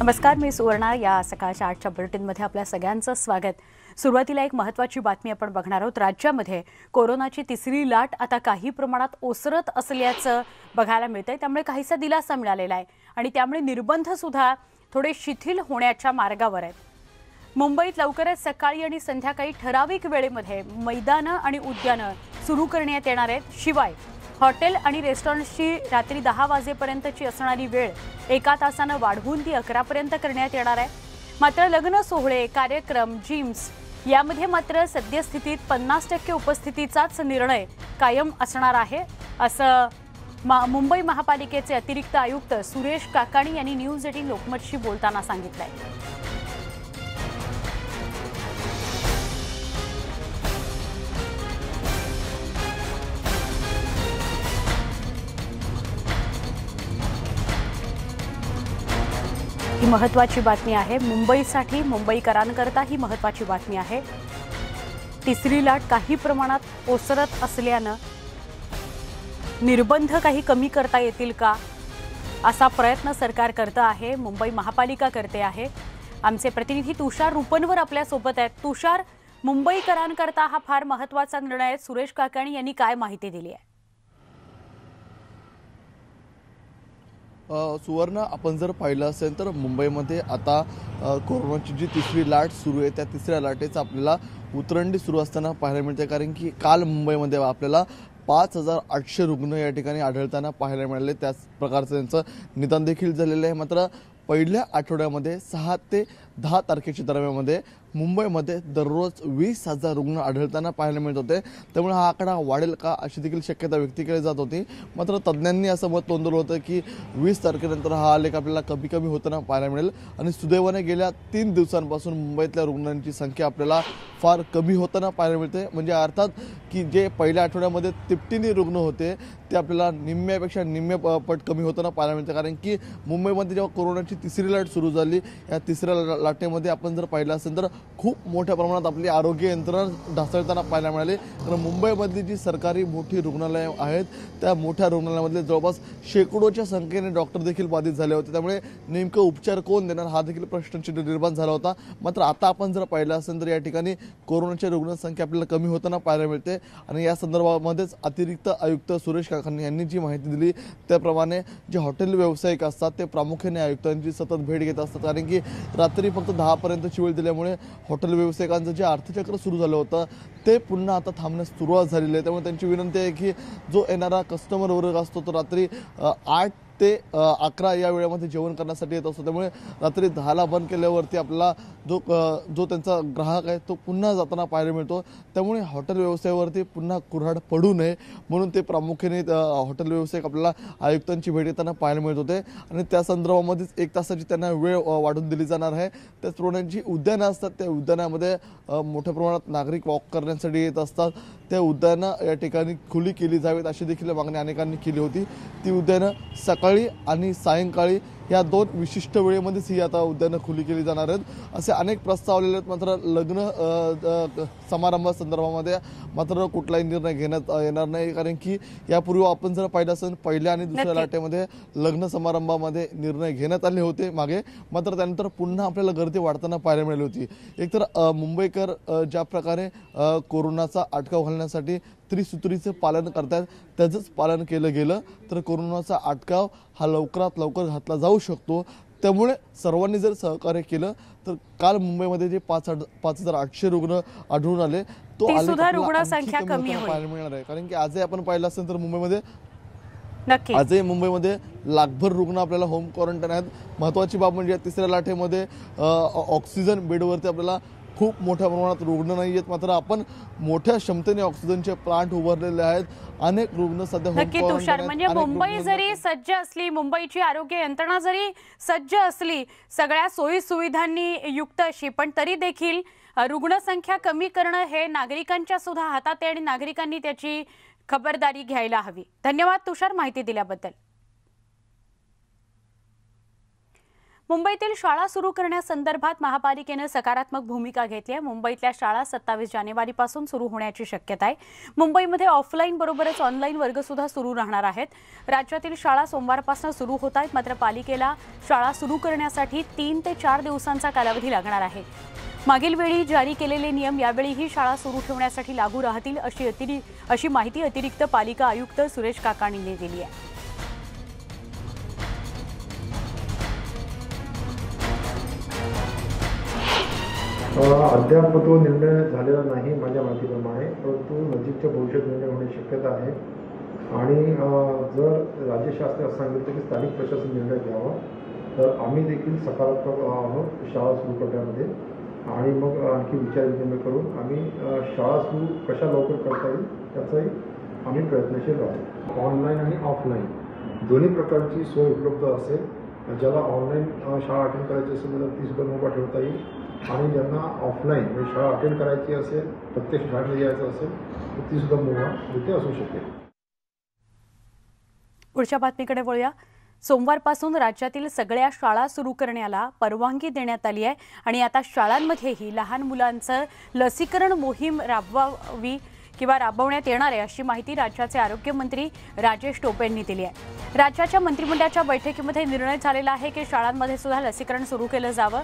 नमस्कार, मी सुवर्णा. या सकाळच्या 8च्या बुलेटिनमध्ये आपल्या सगळ्यांचं स्वागत. सुरुवातीला एक महत्त्वाची बातमी आपण बघणार आहोत. राज्यामध्ये कोरोनाची तिसरी लाट आता काही प्रमाणात ओसरत असल्याचं बघायला मिळतंय. त्यामुळे काहीसा दिलासा मिळालेला आहे आणि त्यामुळे निर्बंध सुद्धा थोडे शिथिल होण्याच्या मार्गावर आहेत. मुंबईत लवकरच सकाळी आणि संध्याकाळी ठराविक वेळेमध्ये मैदानं आणि उद्यानं सुरू करण्यात येणार आहेत. शिवाय हॉटेल आणि रेस्टॉरंट्सची रात्री 10 वाजेपर्यंतची असणारी वेळ 1 तासानं वाढवून ती 11 पर्यंत करण्यात येणार आहे. मात्र लग्न सोहळे, कार्यक्रम, जिम्स यामध्ये मात्र सद्यस्थितीत 50% उपस्थितीचाच निर्णय कायम असणार आहे, असं मुंबई महापालिकेचे अतिरिक्त आयुक्त सुरेश काकाणी यांनी न्यूज 18 लोकमतशी बोलताना सांगितलंय. ही महत्त्वाची बातमी आहे. मुंबईसाठी, मुंबईकरांकरता ही महत्त्वाची बातमी आहे. तिसरी लाट काही प्रमाणात ओसरत असल्यानं निर्बंध काही कमी करता येतील का, असा प्रयत्न सरकार करतं आहे, मुंबई महापालिका करते आहे. आमचे प्रतिनिधी तुषार रुपनवर आपल्यासोबत आहेत. तुषार, मुंबईकरांकरता हा फार महत्त्वाचा निर्णय आहे. सुरेश काकाणी यांनी काय माहिती दिली आहे? सुवर्ण, आपण जर पाहिलं असेल तर मुंबईमध्ये आता कोरोनाची जी तिसरी लाट सुरू आहे, त्या तिसऱ्या लाटेचा आपल्याला उतरंडी सुरू असताना पाहायला मिळते. कारण की काल मुंबईमध्ये आपल्याला 5,800 रुग्ण या ठिकाणी आढळताना पाहायला मिळाले. त्याच प्रकारचं त्यांचं निदान देखील झालेलं आहे. मात्र पहिल्या आठवड्यामध्ये 6 ते 10 तारखेच्या दरम्यानमध्ये मुंबईमध्ये दररोज 20,000 रुग्ण आढळताना पाहायला मिळत होते. त्यामुळे हा आकडा वाढेल का, अशी देखील शक्यता व्यक्त केली जात होती. मात्र तज्ज्ञांनी असं मत नोंदवलं होतं की 20 तारखेनंतर हा आलेख आपल्याला कमी कमी होताना पाहायला मिळेल. आणि सुदैवाने गेल्या 3 दिवसांपासून मुंबईतल्या रुग्णांची संख्या आपल्याला फार कमी होताना पाहायला मिळते. म्हणजे अर्थात की जे पहिल्या आठवड्यामध्ये तिपटीने रुग्ण होते ते आपल्याला निम्म्यापेक्षा निम्मे पट कमी होताना पाहायला मिळते. कारण की मुंबईमध्ये जेव्हा कोरोनाची तिसरी लाट सुरू झाली, या तिसऱ्या लाटेमध्ये आपण जर पाहिलं असेल तर खूप मोठ्या प्रमाणात आपली आरोग्य यंत्रणा ढासळताना पाहायला मिळाली. कारण मुंबईमधली जी सरकारी मोठी रुग्णालयं आहेत, त्या मोठ्या रुग्णालयामधले जवळपास शेकडोच्या संख्येने डॉक्टर देखील बाधित झाले होते. त्यामुळे नेमकं उपचार कोण देणार, हा देखील प्रश्नचिन्ह निर्माण झाला होता. मात्र आता आपण जर पाहिलं असेल तर या ठिकाणी कोरोनाची रुग्णसंख्या आपल्याला कमी होताना पाहायला मिळते. आणि या संदर्भामध्येच अतिरिक्त आयुक्त सुरेश काकाणी यांनी जी माहिती दिली त्याप्रमाणे जे हॉटेल व्यावसायिक असतात ते प्रामुख्याने आयुक्तांची सतत भेट घेत असतात. कारण की रात्री फक्त 10 पर्यंतची वेळ दिल्यामुळे हॉटेल व्यावसायिकांचं जे अर्थचक्र सुरू झालं होतं ते पुन्हा आता थांबण्यास सुरुवात झालेली आहे. त्यामुळे त्यांची विनंती आहे की जो येणारा कस्टमर वर्ग असतो तो रात्री 8 ते 11 या वेळेमध्ये जेवण करण्यासाठी येत असतो. त्यामुळे रात्री 10ला बंद केल्यावरती आपल्याला जो त्यांचा ग्राहक आहे तो पुन्हा जाताना पाहायला मिळतो. त्यामुळे हॉटेल व्यवसायावरती पुन्हा कुऱ्हाड पडू नये म्हणून ते प्रामुख्याने हॉटेल व्यावसायिक आपल्याला आयुक्तांची भेट येताना पाहायला मिळत होते. आणि त्या संदर्भामध्येच 1 तासाची त्यांना वेळ वाढून दिली जाणार आहे. त्याचप्रमाणे जी उद्यानं असतात त्या उद्यानामध्ये मोठ्या प्रमाणात नागरिक वॉक करण्यासाठी येत असतात. त्या उद्यानं या ठिकाणी खुली केली जावीत अशी देखील मागणी अनेकांनी केली होती. ती उद्यानं सकाळी आणि सायंकाळी या 2 विशिष्ट वेळेमध्येच ही आता उद्यानं खुली केली जाणार आहेत, असे अनेक प्रस्ताव आलेले आहेत. मात्र लग्न समारंभासंदर्भामध्ये मात्र कुठलाही निर्णय घेण्यात येणार नाही. कारण की यापूर्वी आपण जर पाहिलं असेल पहिल्या आणि दुसऱ्या लाटेमध्ये लग्न समारंभामध्ये निर्णय घेण्यात आले होते मागे, मात्र त्यानंतर पुन्हा आपल्याला गर्दी वाढताना पाहायला मिळाली होती. एकतर मुंबईकर ज्या प्रकारे कोरोनाचा अटकाव घालण्यासाठी त्रिसूत्रीचं पालन करतायत, त्याचंच पालन केलं गेलं तर कोरोनाचा अटकाव हा लवकरात लवकर घातला जाऊ शकतो. त्यामुळे सर्वांनी जर सहकार्य केलं तर काल मुंबईमध्ये जे 5,800 रुग्ण आढळून आले तो रुग्णसंख्या कमी पाहायला मिळणार आहे. कारण की आजही आपण पाहिलं असेल तर मुंबईमध्ये नक्की आजही मुंबईमध्ये लाखभर रुग्ण आपल्याला होम क्वारंटाईन आहेत. महत्त्वाची बाब म्हणजे तिसऱ्या लाटेमध्ये ऑक्सिजन बेडवरती आपल्याला खूप मोठ्या प्रमाणात रुग्ण नाही आहेत. मात्र आपण मोठ्या क्षमतेने ऑक्सिजनचे प्लांट उभारलेले आहेत. अनेक रुग्ण सध्या नक्की तुषार, म्हणजे मुंबई जरी सज्ज असली, मुंबईची आरोग्य यंत्रणा जरी सज्ज असली, सगळ्या सोयी सुविधांनी युक्त अशी, पण तरी देखील रुग्णसंख्या कमी करणं हे नागरिकांच्या सुद्धा हातात आहे आणि नागरिकांनी त्याची खबरदारी घ्यायला हवी. धन्यवाद तुषार माहिती दिल्याबद्दल. मुंबईतील शाळा सुरू करण्यासंदर्भात महापालिकेने सकारात्मक भूमिका घेतली आहे। मुंबईतल्या शाळा 27 जानेवारीपासून सुरू होण्याची शक्यता आहे। मुंबईमध्ये ऑफलाईन बरोबरच ऑनलाईन वर्ग सुद्धा सुरू राहणार आहेत। राज्यातील शाळा सोमवारपासून सुरू होत आहेत, मात्र पालिकेला शाळा सुरू करण्यासाठी 3 ते 4 दिवसांचा कालावधी लागणार आहे। मागील वेळी जारी केलेले नियम यावेळीही शाळा सुरू ठेवण्यासाठी लागू राहतील अशी माहिती अतिरिक्त पालिका आयुक्त सुरेश काकाणींनी दिली आहे। अद्याप तो निर्णय झालेला नाही माझ्या माहितीप्रमाणे, परंतु नजीकच्या भविष्यात निर्णय होण्याची शक्यता आहे। आणि जर राज्य शासनाने सांगितलं की स्थानिक प्रशासन निर्णय घ्यावा, तर आम्ही देखील सकारात्मक आहोत शाळा सुरू करण्यामध्ये। आणि मग आणखी विचारविनिमय करून आम्ही शाळा सुरू कशा लवकर करता येईल त्याचाही आम्ही प्रयत्नशील राहू। ऑनलाईन आणि ऑफलाईन दोन्ही प्रकारची सोय उपलब्ध असेल। ज्याला ऑनलाईन शाळा अटेंड करायची असेल तर ती सुद्धा मोबा ठेवता येईल, आणि ज्यांना ऑफलाईन म्हणजे शाळा अटेंड करायची असेल, प्रत्यक्ष शाळेमध्ये यायचं असेल तर ती सुद्धा मोबा तिथे असू शकेल। पुढच्या बातमीकडे वळूया। सोमवारपासून राज्यातील सगळ्या शाळा सुरू करण्याला परवानगी देण्यात आली आहे आणि आता शाळांमध्येही लहान मुलांचं लसीकरण मोहीम राबवण्यात येणार आहे अशी माहिती राज्याचे आरोग्यमंत्री राजेश टोपे यांनी दिली आहे। राज्याच्या मंत्रिमंडळाच्या बैठकीमध्ये निर्णय झालेला आहे की शाळांमध्ये सुद्धा लसीकरण सुरू केलं जावं।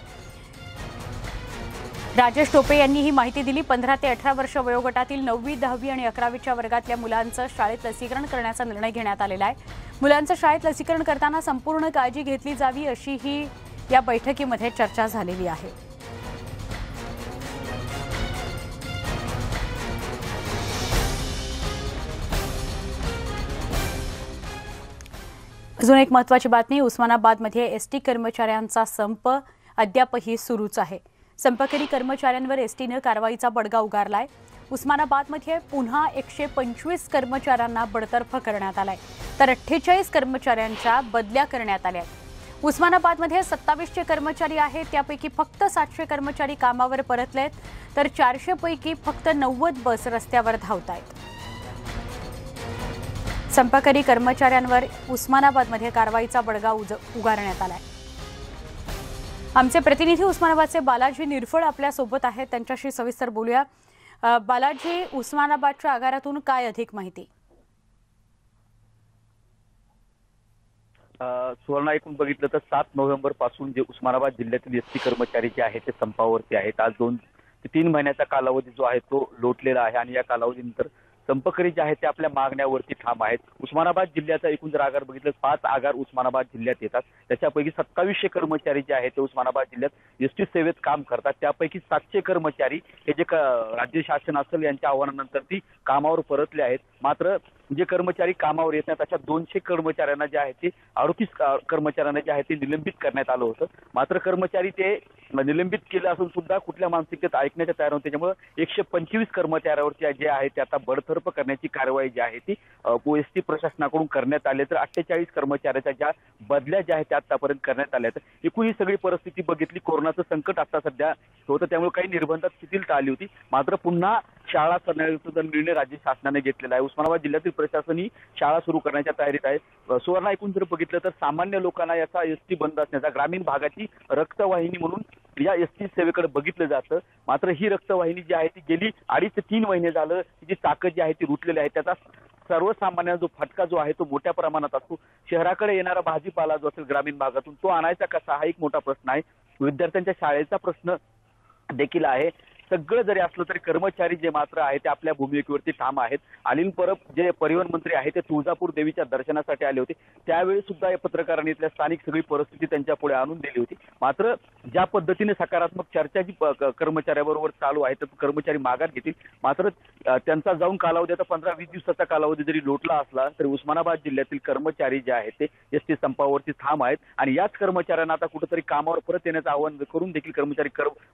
राजेश टोपे यांनी ही माहिती दिली। 15 ते 18 वर्ष वयोगटातील 9वी, 10वी आणि 11वीच्या वर्गातल्या मुलांचं शाळेत लसीकरण करण्याचा निर्णय घेण्यात आलेला आहे। मुलांचं शाळेत लसीकरण करताना संपूर्ण काळजी घेतली जावी अशीही या बैठकीमध्ये चर्चा झालेली आहे। अजून एक महत्त्वाची बातमी, उस्मानाबादमध्ये एसटी कर्मचाऱ्यांचा संप अद्यापही सुरूच आहे। संपकरी कर्मचाऱ्यांवर एसटीने कारवाईचा बडगा उगारलाय। उस्मानाबादमध्ये पुन्हा 125 कर्मचाऱ्यांना बडतर्फ करण्यात आलाय, तर 48 कर्मचाऱ्यांच्या बदल्या करण्यात आल्या। उस्मानाबादमध्ये 2700 कर्मचारी आहेत, त्यापैकी फक्त 700 कर्मचारी कामावर परतलेत, तर 400 पैकी फक्त 90 बस रस्त्यावर धावत आहेत। संपकरी कर्मचाऱ्यांवर उस्मानाबादमध्ये कारवाईचा बडगा उगारण्यात आलाय। आमचे प्रतिनिधी उस्मानाबादचे बालाजी निरफळ आपल्या सोबत आहेत, त्यांच्याशी सविस्तर बोलूया। बालाजी, उस्मानाबादच्या आगारातून काय अधिक माहिती? सुवर्ण ऐकून बघितलं तर 7 नोव्हेंबर पासून जे उस्मानाबाद जिल्ह्यातील एसटी कर्मचारी जे आहेत ते संपावरती आहेत। आज 2 ते 3 महिन्याचा कालावधी जो आहे तो लोटलेला आहे आणि या कालावधीनंतर संपकरी जे आहेत ते आपल्या मागण्यावरती ठाम आहेत। उस्मानाबाद जिल्ह्याचा एकूण जर आगार बघितलं 5 आगार उस्मानाबाद जिल्ह्यात येतात, त्याच्यापैकी 2700 कर्मचारी जे आहेत ते उस्मानाबाद जिल्ह्यात एसटी सेवेत काम करतात। त्यापैकी 700 कर्मचारी हे जे राज्य शासन असेल यांच्या आव्हानानंतर ती कामावर परतले आहेत। मात्र जे कर्मचारी कामावर येत नाहीत अशा 200 कर्मचाऱ्यांना जे आहे ते 38 कर्मचाऱ्यांना जे आहे ते निलंबित करण्यात आलं होतं। मात्र कर्मचारी ते निलंबित केलं असून सुद्धा कुठल्या मानसिकतेत ऐकण्याच्या तयार नव्हते, त्यामुळे 125 कर्मचाऱ्यावरती जे आहे ते आता बडतर्फ करण्याची कारवाई जी आहे ती एसटी प्रशासनाकडून करण्यात आली। तर 48 कर्मचाऱ्याच्या ज्या बदल्या ज्या आहेत त्या आतापर्यंत करण्यात आल्या। एकूण ही सगळी परिस्थिती बघितली, कोरोनाचं संकट आता सध्या होतं, त्यामुळे काही निर्बंधात शिथिलता आली होती। मात्र पुन्हा शाळा करण्याचा निर्णय राज्य शासनाने घेतलेला आहे। उस्मानाबाद जिल्ह्यातील प्रशासन ही शाळा सुरू करण्याच्या तयारीत आहे। सुवर्ण ऐकून जर बघितलं तर सामान्य लोकांना याचा एसटी बंद असण्याचा, ग्रामीण भागाची रक्तवाहिनी म्हणून या एसटी सेवेकडे बघितलं जातं। मात्र ही रक्तवाहिनी जी आहे ती गेली 2.5 ते 3 महिने झालं तिची ताकद जी आहे ती रुटलेली आहे। त्याचा सर्वसामान्य जो फटका जो आहे तो मोठ्या प्रमाणात असतो। शहराकडे येणारा भाजीपाला जो असेल ग्रामीण भागातून तो आणायचा कसा हा एक मोठा प्रश्न आहे। विद्यार्थ्यांच्या शाळेचा प्रश्न देखील आहे। सगळं जरी असलं तरी कर्मचारी जे मात्र आहे ते आपल्या भूमिकेवरती ठाम आहेत। अनिल परब जे परिवहन मंत्री आहेत ते तुळजापूर देवीच्या दर्शनासाठी आले होते, त्यावेळी सुद्धा या पत्रकारांनी इथल्या स्थानिक सगळी परिस्थिती त्यांच्या पुढे आणून दिली होती। मात्र ज्या पद्धतीने सकारात्मक चर्चा जी कर्मचाऱ्याबरोबर चालू आहे तर कर्मचारी माघार घेतील। मात्र त्यांचा जाऊन कालावधी आता 15-20 दिवसाचा कालावधी जरी लोटला असला तरी उस्मानाबाद जिल्ह्यातील कर्मचारी जे आहेत ते एसटी संपावरती ठाम आहेत आणि याच कर्मचाऱ्यांना आता कुठेतरी कामावर परत येण्याचं आवाहन करून देखील कर्मचारी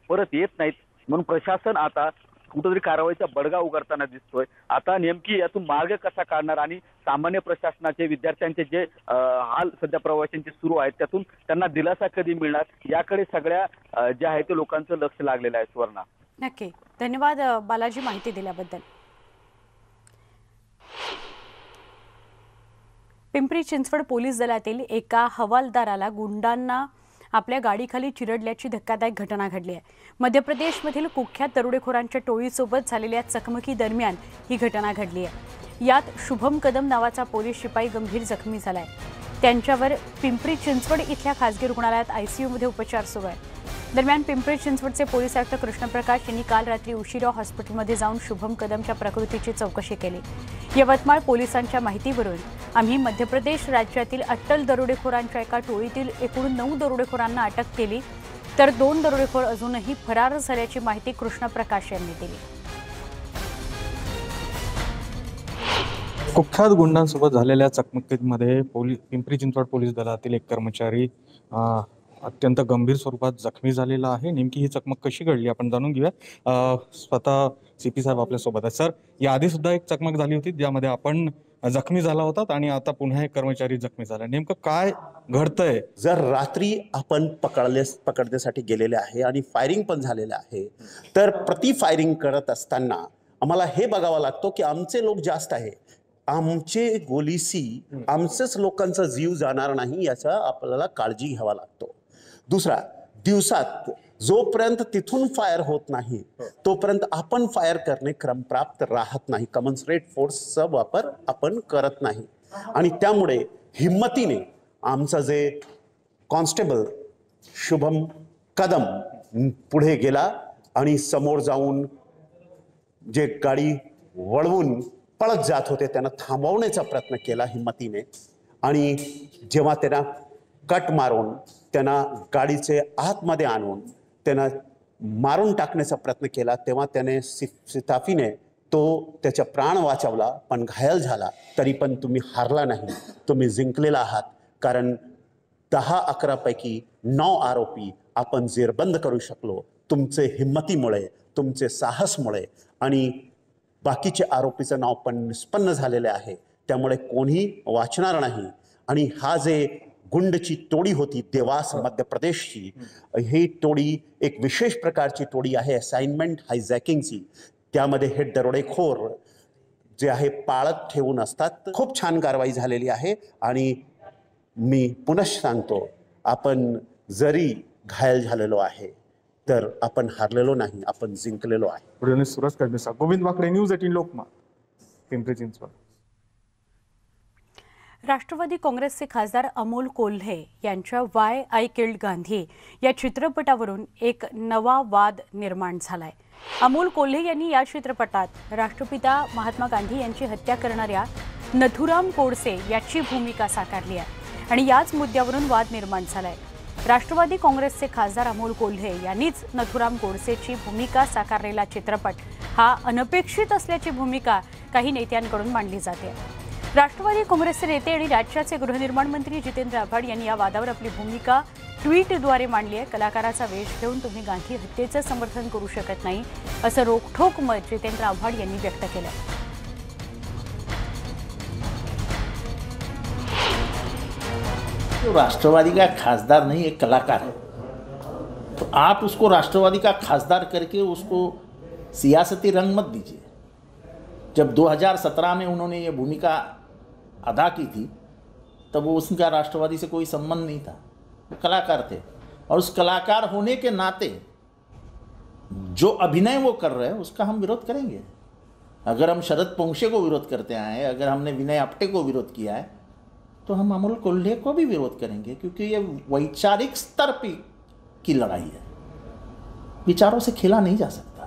परत येत नाहीत, म्हणून प्रशासन आता कुठेतरी कारवाईचा बडगा उगारताना दिसतोय। आता नेमकी यातून मार्ग कसा काढणार आणि सामान्य प्रशासनाचे विद्यार्थ्यांचे जे हाल सध्या प्रवाशांचे सुरू आहेत त्यातून त्यांना दिलासा कधी मिळणार याकडे सगळ्या जे आहे ते लोकांचं लक्ष लागलेलं आहे। सुवर्णा, नक्की धन्यवाद बालाजी माहिती दिल्याबद्दल। पिंपरी चिंचवड पोलीस दलातील एका हवालदाराला गुंडांना आपल्या गाडीखाली चिरडल्याची धक्कादायक घटना घडली आहे। मध्य प्रदेशमधील कुख्यात दरोडेखोरांच्या टोळीसोबत झालेल्या चकमकी दरम्यान ही घटना घडली आहे। यात शुभम कदम नावाचा पोलीस शिपाई गंभीर जखमी झालाय। त्यांच्यावर पिंपरी चिंचवड इथल्या खासगी रुग्णालयात आयसीयूमध्ये उपचार सुरू आहेत। दरम्यान पिंपरी चिंचवडचे पोलीस आयुक्त कृष्णप्रकाश यांनी काल रात्री उशिरा हॉस्पिटलमध्ये जाऊन शुभम कदमच्या प्रकृतीची चौकशी केली। यवतमाळ पोलिसांच्या माहितीवरून आम्ही मध्य प्रदेश राज्यातील अट्टल दरोडेखोरांच्या एका टोळीतील एकूण 9 दरोडेखोरांना अटक केली, तर 2 दरोडेखोर अजूनही फरार झाल्याची माहिती कृष्णप्रकाश यांनी दिली। कुख्यात गुंडांसोबत झालेल्या चकमकीमध्ये पिंपरी चिंचवड पोलीस दलातील एक कर्मचारी अत्यंत गंभीर स्वरूपात जखमी झालेला आहे। नेमकी ही चकमक कशी घडली आपण जाणून घेऊया। स्वतः सीपी साहेब आपल्या सोबत आहेत। सर, याआधी सुद्धा एक चकमक झाली होती ज्यामध्ये आपण जखमी झाला होतात आणि आता पुन्हा एक कर्मचारी जखमी झाला, नेमकं काय घडतंय? जर रात्री आपण पकडण्यासाठी गेलेले आहे आणि फायरिंग पण झालेलं आहे, तर प्रति फायरिंग करत असताना आम्हाला हे बघावं लागतो की आमचे लोक जास्त आहे, आमचे गोलीसी आमचेच लोकांचा जीव जाणार नाही याचा आपल्याला काळजी घ्यावा लागतो। दुसरा, दिवसात जोपर्यंत तिथून फायर होत नाही तोपर्यंत आपण फायर करणे क्रमप्राप्त राहत नाही, कमेन्सरेट फोर्सचा वापर आपण करत नाही। आणि त्यामुळे हिम्मतीने आमचा जे कॉन्स्टेबल शुभम कदम पुढे गेला आणि समोर जाऊन जे गाडी वळवून पळत जात होते त्यांना थांबवण्याचा प्रयत्न केला हिम्मतीने। आणि जेव्हा त्यांना कट मारून त्यांना गाडीचे आतमध्ये आणून त्यांना मारून टाकण्याचा प्रयत्न केला, तेव्हा त्याने शिताफीने तो त्याचा प्राण वाचवला, पण घायल झाला। तरी पण तुम्ही हारला नाही, तुम्ही जिंकलेला आहात, कारण 10-11 पैकी 9 आरोपी आपण जेरबंद करू शकलो तुमचे हिम्मतीमुळे, तुमचे साहसमुळे। आणि बाकीचे आरोपीचं नाव पण निष्पन्न झालेले आहे, त्यामुळे कोणी वाचणार नाही। आणि हा जे गुंडची टोळी होती देवास मध्य प्रदेशची, ही टोळी एक विशेष प्रकारची टोळी आहे असाइनमेंट हायजॅकिंगची। त्यामध्ये हे दरोडेखोर जे आहे पाळत ठेवून असतात। खूप छान कारवाई झालेली आहे आणि मी पुन्हा सांगतो, आपण जरी घायल झालेलो आहे तर आपण हारलेलो नाही, आपण जिंकलेलो आहे। सुरज कडमिसा, गोविंद वाकडे, न्यूज 18 लोकमत, पिंपरी चिंचवड। राष्ट्रवादी काँग्रेसचे खासदार अमोल कोल्हे यांच्या वाय आय किल्ड गांधी या चित्रपटावरून एक नवा वाद निर्माण झालाय। अमोल कोल्हे यांनी या चित्रपटात राष्ट्रपिता महात्मा गांधी यांची हत्या करणाऱ्या नथुराम गोडसे याची भूमिका साकारली आहे आणि याच मुद्द्यावरून वाद निर्माण झालाय। राष्ट्रवादी काँग्रेसचे खासदार अमोल कोल्हे यांनीच नथुराम गोडसेची भूमिका साकारलेला चित्रपट हा अनपेक्षित असल्याची भूमिका काही नेत्यांकडून मांडली जाते। राष्ट्रवादी काँग्रेसचे नेते आणि राज्याचे गृहनिर्माण मंत्री जितेंद्र आव्हाड यांनी या वादावर आपली भूमिका ट्विटद्वारे मांडली आहे। कलाकाराचा वेश घेऊन तुम्ही गांधी हत्येचं समर्थन करू शकत नाही, असं रोखठोक मत जितेंद्र आव्हाड यांनी व्यक्त केलं। तो राष्ट्रवादी का खासदार नहीं, एक कलाकार है, तो आप उसको राष्ट्रवादी का खासदार करके उसको सियासती रंग मत दीजिए। जब 2017 में उन्होंने ये भूमिका अदा की थी तब वो उसका राष्ट्रवादी से कोई संबंध नहीं था, वो कलाकार थे। और उस कलाकार होने के नाते जो अभिनय वो कर रहे हैं उसका हम विरोध करेंगे। अगर हम शरद पोंक्षे को विरोध करते आए, अगर हमने विनय आपटे को विरोध किया है, तो हम अमोल कोल्हे को भी विरोध करेंगे, क्योंकि ये वैचारिक स्तर की लड़ाई है, विचारों से खेला नहीं जा सकता।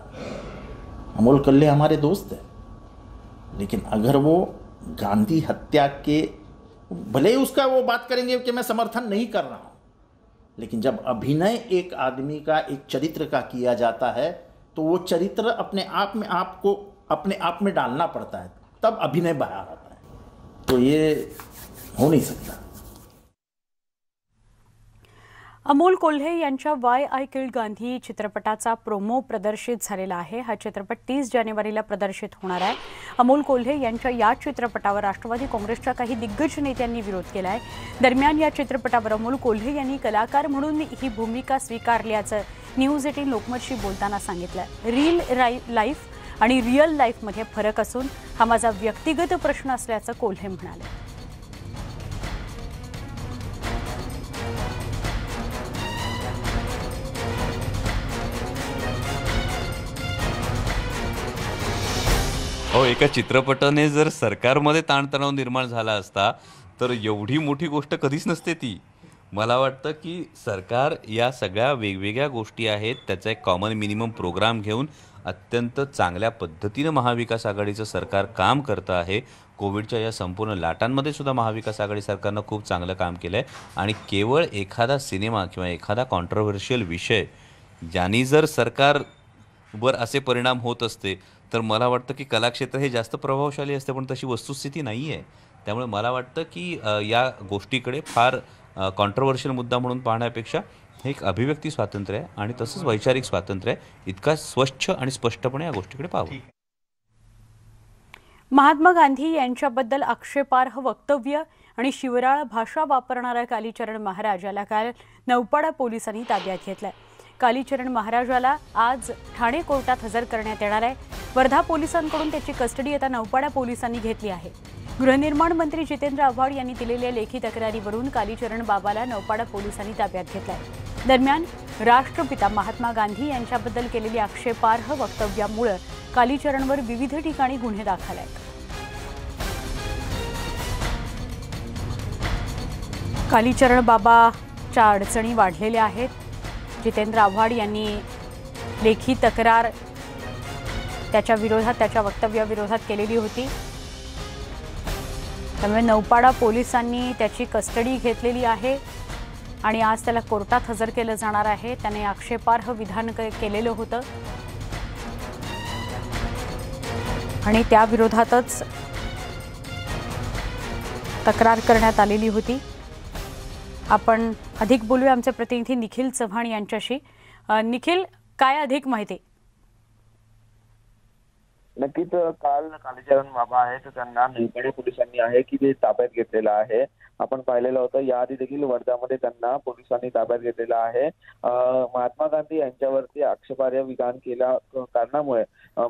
अमोल कोल्हे हमारे दोस्त हैं, लेकिन अगर वो गांधी हत्या के, भले ही उसका वो बात करेंगे कि मैं समर्थन नहीं कर रहा हूँ, लेकिन जब अभिनय एक आदमी का, एक चरित्र का किया जाता है तो वो चरित्र अपने आप में आपको अपने आप में डालना पड़ता है, तब अभिनय बाहर आता है। तो ये हो नहीं सकता। अमोल कोल्हे यांच्या वाय आय किल्ड गांधी चित्रपटाचा प्रोमो प्रदर्शित झालेला आहे। हा चित्रपट 30 जानेवारीला प्रदर्शित होणार आहे। अमोल कोल्हे यांच्या या चित्रपटावर राष्ट्रवादी काँग्रेसच्या काही दिग्गज नेत्यांनी विरोध केला आहे। दरम्यान या चित्रपटावर अमोल कोल्हे यांनी कलाकार म्हणून ही भूमिका स्वीकारल्याचं न्यूज 18 लोकमतशी बोलताना सांगितलं। रील लाईफ आणि रिअल लाईफमध्ये फरक असून हा माझा व्यक्तिगत प्रश्न असल्याचं कोल्हे म्हणाले। एका चित्रपटाने जर सरकारमध्ये ताणतणाव निर्माण झाला असता तर एवढी मोठी गोष्ट कधीच नसते ती. मला वाटतं की सरकार या सगळ्या वेगवेगळ्या गोष्टी आहेत त्याचा एक कॉमन मिनिमम प्रोग्राम घेऊन अत्यंत चांगल्या पद्धतीनं महाविकास आघाडीचं सरकार काम करतं आहे. कोविडच्या या संपूर्ण लाटांमध्ये सुद्धा महाविकास आघाडी सरकारनं खूप चांगलं काम केलं आहे. आणि केवळ एखादा सिनेमा किंवा एखादा कॉन्ट्रोव्हर्शियल विषय ज्यांनी जर सरकारवर असे परिणाम होत असते तर मला वाटतं की कलाक्षेत्र हे जास्त प्रभावशाली असते, पण तशी वस्तुस्थिती नाही आहे. त्यामुळे मला वाटतं की या गोष्टीकडे फार कॉन्ट्रोव्हर्शियल मुद्दा म्हणून पाहण्यापेक्षा हे एक अभिव्यक्ती स्वातंत्र्य आहे आणि तसंच वैचारिक स्वातंत्र्य आहे. इतका स्वच्छ आणि स्पष्टपणे या गोष्टीकडे पाहावं. महात्मा गांधी यांच्याबद्दल आक्षेपार्ह वक्तव्य आणि शिवराळ भाषा वापरणारा कालीचरण महाराज याला काल नौपाडा पोलिसांनी ताब्यात घेतलंय. कालीचरण महाराजाला आज ठाणे कोर्टात हजर करण्यात येणार आहे. वर्धा पोलिसांकडून त्याची कस्टडी आता नौपाडा पोलिसांनी घेतली आहे. गृहनिर्माण मंत्री जितेंद्र आव्हाड यांनी दिलेल्या लेखी तक्रारीवरून कालीचरण बाबाला नौपाडा पोलिसांनी ताब्यात घेतलंय. दरम्यान राष्ट्रपिता महात्मा गांधी यांच्याबद्दल केलेली आक्षेपार्ह वक्तव्यामुळे कालीचरणवर विविध ठिकाणी गुन्हे दाखल आहेत. कालीचरण बाबाच्या अडचणी वाढलेल्या आहेत. जितेंद्र आव्हाड यांनी लेखी तक्रार त्याच्या विरोधात, त्याच्या वक्तव्याविरोधात केलेली होती. त्यामुळे नौपाडा पोलिसांनी त्याची कस्टडी घेतलेली आहे आणि आज त्याला कोर्टात हजर केलं जाणार आहे. त्याने आक्षेपार्ह विधान केलेलं होतं आणि त्या विरोधातच तक्रार करण्यात आलेली होती. आपण अधिक बोलूया आमचे प्रतिनिधी निखिल चव्हाण यांच्याशी. निखिल, काय अधिक माहिती? नक्कीच काल कालीचरण बाबा आहेत त्यांना नौपाडा पोलिसांनी आहे की ते ताब्यात घेतलेलं आहे. आपण पाहिलेलं होतं याआधी देखील वर्ध्यामध्ये त्यांना पोलिसांनी ताब्यात घेतलेलं आहे. महात्मा गांधी यांच्यावरती आक्षेपार्ह विधान केल्या कारणामुळे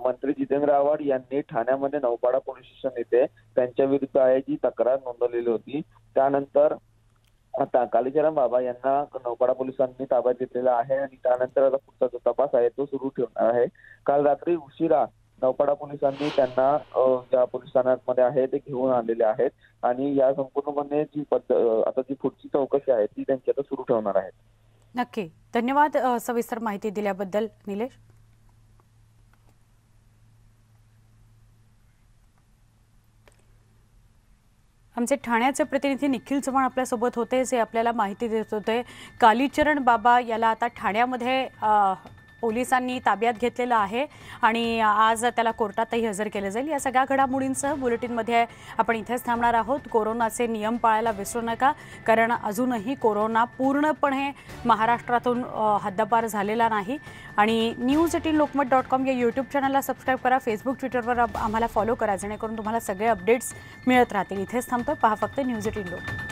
मंत्री जितेंद्र आव्हाड यांनी ठाण्यामध्ये नौपाडा पोलीस स्टेशन येथे त्यांच्या विरुद्ध आहे जी तक्रार नोंदवलेली होती. त्यानंतर आता कालीचरण बाबा यांना नौपाडा पोलिसांनी ताब्यात घेतलेला आहे आणि त्यानंतर आता पुढचा जो तपास आहे तो सुरू ठेवणार आहे. काल रात्री उशिरा नौपाडा पोलिसांनी त्यांना ज्या पोलीस ठाण्यामध्ये आहे ते घेऊन आलेले आहेत आणि या संपूर्णपणे जी आता जी पुढची चौकशी आहे ती त्यांची आता सुरू ठेवणार आहेत. नक्की, धन्यवाद सविस्तर माहिती दिल्याबद्दल निलेश. आमचे ठाण्याचे प्रतिनिधी निखिल चव्हाण आपल्यासोबत होते, जे आपल्याला माहिती देत होते. कालीचरण बाबा याला आता ठाण्यामध्ये पोलिसांनी ताब्यात घेतलेलं आहे आणि आज त्याला कोर्टातही हजर केलं जाईल. या सगळ्या घडामोडींसह बुलेटिनमध्ये आपण इथेच थांबणार आहोत. कोरोनाचे नियम पाळायला विसरू नका, कारण अजूनही कोरोना पूर्णपणे महाराष्ट्रातून हद्दपार झालेला नाही. आणि news18lokmat.com या यूट्यूब चॅनलला सबस्क्राईब करा. फेसबुक, ट्विटरवर आम्हाला फॉलो करा, जेणेकरून तुम्हाला सगळे अपडेट्स मिळत राहतील. इथेच थांबतो. पहा फक्त News18 लोक.